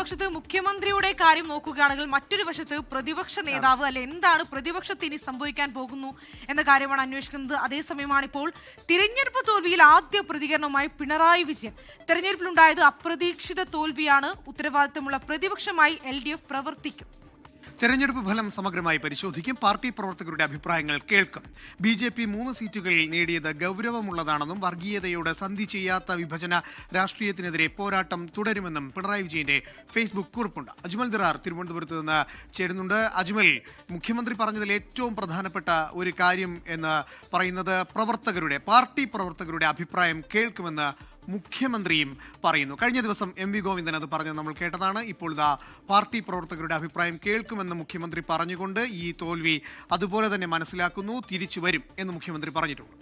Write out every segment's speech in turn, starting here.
വശത്ത് മുഖ്യമന്ത്രിയുടെ കാര്യം നോക്കുകയാണെങ്കിൽ മറ്റൊരു വശത്ത് പ്രതിപക്ഷ നേതാവ് അല്ലെ എന്താണ് പ്രതിപക്ഷത്തിന് ഇനി സംഭവിക്കാൻ പോകുന്നു എന്ന കാര്യമാണ് അന്വേഷിക്കുന്നത്. അതേസമയമാണ് ഇപ്പോൾ തിരഞ്ഞെടുപ്പ് തോൽവിയിൽ ആദ്യ പ്രതികരണവുമായി പിണറായി വിജയൻ. തെരഞ്ഞെടുപ്പിലുണ്ടായത് അപ്രതീക്ഷിത തോൽവിയാണ്, ഉത്തരവാദിത്തമുള്ള പ്രതിപക്ഷമായി LDF പ്രവർത്തിക്കും. തെരഞ്ഞെടുപ്പ് ഫലം സമഗ്രമായി പരിശോധിക്കും, പാർട്ടി പ്രവർത്തകരുടെ അഭിപ്രായങ്ങൾ കേൾക്കും. BJP 3 സീറ്റുകൾ നേടിയത് ഗൗരവമുള്ളതാണെന്നും വർഗീയതയോട് സന്ധി ചെയ്യാത്ത വിഭജന രാഷ്ട്രീയത്തിനെതിരെ പോരാട്ടം തുടരുമെന്നും പിണറായി വിജയന്റെ ഫേസ്ബുക്ക് കുറിപ്പുണ്ട്. അജ്മൽ ദിറാർ തിരുവനന്തപുരത്ത് നിന്ന് ചേരുന്നുണ്ട്. അജ്മൽ, മുഖ്യമന്ത്രി പറഞ്ഞതിൽ ഏറ്റവും പ്രധാനപ്പെട്ട ഒരു കാര്യം എന്ന് പറയുന്നത് പാർട്ടി പ്രവർത്തകരുടെ അഭിപ്രായം കേൾക്കുമെന്ന് മുഖ്യമന്ത്രിയും പറയുന്നു. കഴിഞ്ഞ ദിവസം MV ഗോവിന്ദൻ അത് പറഞ്ഞത് നമ്മൾ കേട്ടതാണ്. ഇപ്പോൾ ഇതാ പാർട്ടി പ്രവർത്തകരുടെ അഭിപ്രായം കേൾക്കുമെന്ന് മുഖ്യമന്ത്രി പറഞ്ഞുകൊണ്ട് ഈ തോൽവി അതുപോലെ തന്നെ മനസ്സിലാക്കുന്നു, തിരിച്ചു വരും എന്ന് മുഖ്യമന്ത്രി പറഞ്ഞിട്ടുണ്ട്.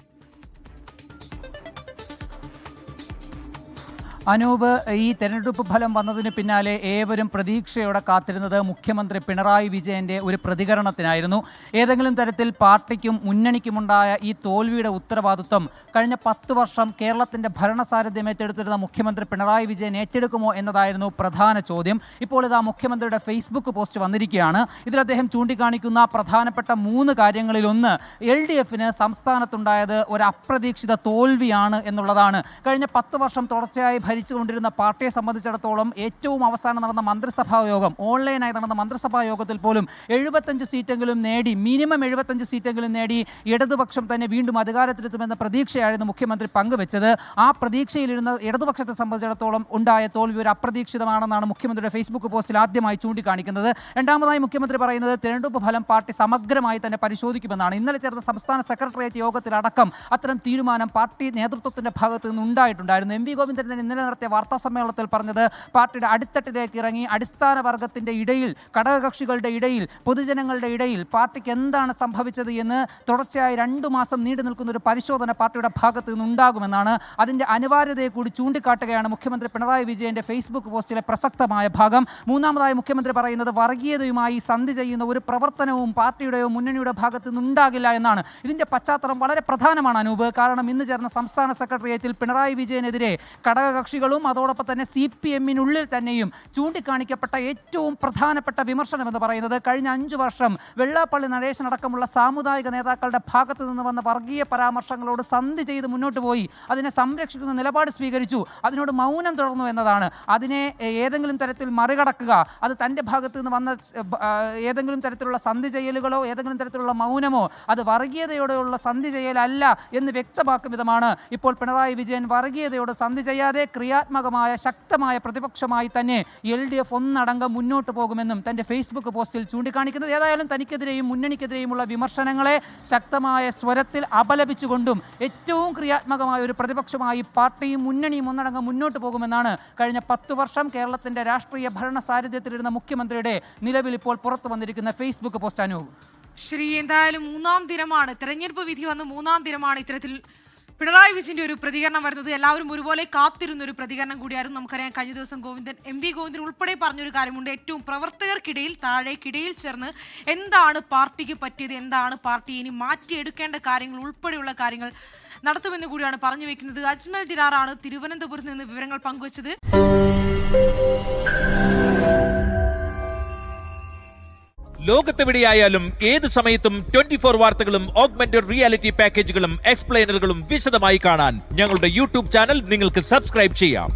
അനൂപ്, ഈ തെരഞ്ഞെടുപ്പ് ഫലം വന്നതിന് പിന്നാലെ ഏവരും പ്രതീക്ഷയോടെ കാത്തിരുന്നത് മുഖ്യമന്ത്രി പിണറായി വിജയന്റെ ഒരു പ്രതികരണത്തിനായിരുന്നു. ഏതെങ്കിലും തരത്തിൽ പാർട്ടിക്കും മുന്നണിക്കുമുണ്ടായ ഈ തോൽവിയുടെ ഉത്തരവാദിത്വം കഴിഞ്ഞ 10 വർഷം കേരളത്തിന്റെ ഭരണസാരഥ്യം ഏറ്റെടുത്തിരുന്ന മുഖ്യമന്ത്രി പിണറായി വിജയൻ ഏറ്റെടുക്കുമോ എന്നതായിരുന്നു പ്രധാന ചോദ്യം. ഇപ്പോൾ ഇതാ മുഖ്യമന്ത്രിയുടെ ഫേസ്ബുക്ക് പോസ്റ്റ് വന്നിരിക്കുകയാണ്. ഇതിൽ അദ്ദേഹം ചൂണ്ടിക്കാണിക്കുന്ന പ്രധാനപ്പെട്ട 3 കാര്യങ്ങളിലൊന്ന് LDFന് സംസ്ഥാനത്തുണ്ടായത് ഒരു അപ്രതീക്ഷിത തോൽവിയാണ് എന്നുള്ളതാണ്. കഴിഞ്ഞ 10 വർഷം തുടർച്ചയായി ഭരിച്ചുകൊണ്ടിരുന്ന പാർട്ടിയെ സംബന്ധിച്ചിടത്തോളം ഏറ്റവും അവസാനം നടന്ന മന്ത്രിസഭാ യോഗം, ഓൺലൈനായി നടന്ന മന്ത്രിസഭാ യോഗത്തിൽ പോലും 75 സീറ്റെങ്കിലും നേടി, മിനിമം 75 സീറ്റെങ്കിലും നേടി ഇടതുപക്ഷം തന്നെ വീണ്ടും അധികാരത്തിലെത്തുമെന്ന പ്രതീക്ഷയായിരുന്നു മുഖ്യമന്ത്രി പങ്കുവെച്ചത്. ആ പ്രതീക്ഷയിലിരുന്ന ഇടതുപക്ഷത്തെ സംബന്ധിച്ചിടത്തോളം ഉണ്ടായ തോൽവി ഒരു അപ്രതീക്ഷിതമാണെന്നാണ് മുഖ്യമന്ത്രിയുടെ ഫേസ്ബുക്ക് പോസ്റ്റിൽ ആദ്യമായി ചൂണ്ടിക്കാണിക്കുന്നത്. രണ്ടാമതായി മുഖ്യമന്ത്രി പറയുന്നത് തെരഞ്ഞെടുപ്പ് ഫലം പാർട്ടി സമഗ്രമായി തന്നെ പരിശോധിക്കുമെന്നാണ്. ഇന്നലെ ചേർന്ന സംസ്ഥാന സെക്രട്ടേറിയറ്റ് യോഗത്തിലടക്കം അത്തരം തീരുമാനം പാർട്ടി നേതൃത്വത്തിന്റെ ഭാഗത്ത് നിന്ന് ഉണ്ടായിട്ടുണ്ടായിരുന്നു. MV ഗോവിന്ദൻ തന്നെ ഇന്നലെ നടത്തിയ വാർത്താ സമ്മേളനത്തിൽ പറഞ്ഞത് പാർട്ടിയുടെ അടിത്തട്ടിലേക്ക് ഇറങ്ങി അടിസ്ഥാന വർഗത്തിന്റെ ഇടയിൽ, ഘടകകക്ഷികളുടെ ഇടയിൽ, പൊതുജനങ്ങളുടെ ഇടയിൽ പാർട്ടിക്ക് എന്താണ് സംഭവിച്ചത് എന്ന് തുടർച്ചയായി 2 മാസം നീണ്ടു നിൽക്കുന്ന ഒരു പരിശോധന പാർട്ടിയുടെ ഭാഗത്ത് നിന്നുണ്ടാകുമെന്നാണ്. അതിന്റെ അനിവാര്യതയെ കൂടി ചൂണ്ടിക്കാട്ടുകയാണ് മുഖ്യമന്ത്രി പിണറായി വിജയന്റെ ഫേസ്ബുക്ക് പോസ്റ്റിലെ പ്രസക്തമായ ഭാഗം. മൂന്നാമതായി മുഖ്യമന്ത്രി പറയുന്നത് വർഗീയതയുമായി സന്ധി ചെയ്യുന്ന ഒരു പ്രവർത്തനവും പാർട്ടിയുടെയോ മുന്നണിയുടെ ഭാഗത്ത് നിന്നുണ്ടാകില്ല എന്നാണ്. ഇതിന്റെ പശ്ചാത്തലം വളരെ പ്രധാനമാണ് അനൂപ്. കാരണം ഇന്ന് ചേർന്ന സംസ്ഥാന സെക്രട്ടേറിയറ്റിൽ പിണറായി വിജയനെതിരെ ഘടകകക്ഷികളും അതോടൊപ്പം തന്നെ CPM-നുള്ളിൽ തന്നെയും ചൂണ്ടിക്കാണിക്കപ്പെട്ട ഏറ്റവും പ്രധാനപ്പെട്ട വിമർശനം എന്ന് പറയുന്നത് കഴിഞ്ഞ 5 വർഷം വെള്ളാപ്പള്ളി നടേശൻ അടക്കമുള്ള സാമുദായിക നേതാക്കളുടെ ഭാഗത്തു നിന്ന് വന്ന വർഗീയ പരാമർശങ്ങളോട് സന്ധി ചെയ്ത് മുന്നോട്ട് പോയി അതിനെ സംരക്ഷിക്കുന്ന നിലപാട് സ്വീകരിച്ചു, അതിനോട് മൗനം തുടർന്നു എന്നതാണ്. അതിനെ ഏതെങ്കിലും തരത്തിൽ മറികടക്കുക, അത് തൻ്റെ ഭാഗത്ത് നിന്ന് വന്ന ഏതെങ്കിലും തരത്തിലുള്ള സന്ധി ചെയ്യലുകളോ ഏതെങ്കിലും തരത്തിലുള്ള മൗനമോ അത് വർഗീയതയോടെയുള്ള സന്ധി ചെയ്യലല്ല എന്ന് വ്യക്തമാക്കും വിധമാണ് ഇപ്പോൾ പിണറായി വിജയൻ വർഗീയതയോട് സന്ധി ചെയ്യാതെ ക്രിയാത്മകമായ ശക്തമായ പ്രതിപക്ഷമായി തന്നെ LDF ഒന്നടങ്കം മുന്നോട്ട് പോകുമെന്നും തന്റെ ഫേസ്ബുക്ക് പോസ്റ്റിൽ ചൂണ്ടിക്കാണിക്കുന്നത്. ഏതായാലും തനിക്കെതിരെയും മുന്നണിക്കെതിരെയുമുള്ള വിമർശനങ്ങളെ ശക്തമായ സ്വരത്തിൽ അപലപിച്ചുകൊണ്ടും ഏറ്റവും ക്രിയാത്മകമായ ഒരു പ്രതിപക്ഷമായി പാർട്ടിയും മുന്നണിയും ഒന്നടങ്കം മുന്നോട്ട് പോകുമെന്നാണ് കഴിഞ്ഞ 10 വർഷം കേരളത്തിന്റെ രാഷ്ട്രീയ ഭരണ സാരഥ്യത്തിലിരുന്ന മുഖ്യമന്ത്രിയുടെ നിലവിൽ ഇപ്പോൾ പുറത്തു വന്നിരിക്കുന്ന ഫേസ്ബുക്ക് പോസ്റ്റ്. ശരി, എന്തായാലും 3-ാം ദിനമാണ് തെരഞ്ഞെടുപ്പ് വിധി വന്ന് 3-ാം ദിനമാണ് ഇത്തരത്തിൽ പിണറായി വിജയന്റെ ഒരു പ്രതികരണം വരുന്നത്. എല്ലാവരും ഒരുപോലെ കാത്തിരുന്ന ഒരു പ്രതികരണം കൂടിയായിരുന്നു. നമുക്കറിയാം കഴിഞ്ഞ ദിവസം MV ഗോവിന്ദൻ ഉൾപ്പെടെ പറഞ്ഞൊരു കാര്യമുണ്ട്. ഏറ്റവും പ്രവർത്തകർക്കിടയിൽ താഴേക്കിടയിൽ ചേർന്ന് എന്താണ് പാർട്ടിക്ക് പറ്റിയത്, എന്താണ് പാർട്ടി ഇനി മാറ്റിയെടുക്കേണ്ട കാര്യങ്ങൾ ഉൾപ്പെടെയുള്ള കാര്യങ്ങൾ നടത്തുമെന്ന് കൂടിയാണ് പറഞ്ഞു വെക്കുന്നത്. അജ്മൽ ദിറാറാണ് തിരുവനന്തപുരത്ത് നിന്ന് വിവരങ്ങൾ പങ്കുവച്ചത്. ലോകത്തെവിടെയായാലും ഏത് സമയത്തും 24 വാർത്തകളും ഓഗ്മെന്റഡ് റിയാലിറ്റി പാക്കേജുകളും എക്സ്പ്ലെയിനറുകളും വിശദമായി കാണാൻ ഞങ്ങളുടെ YouTube ചാനൽ നിങ്ങൾക്ക് സബ്സ്ക്രൈബ് ചെയ്യാം.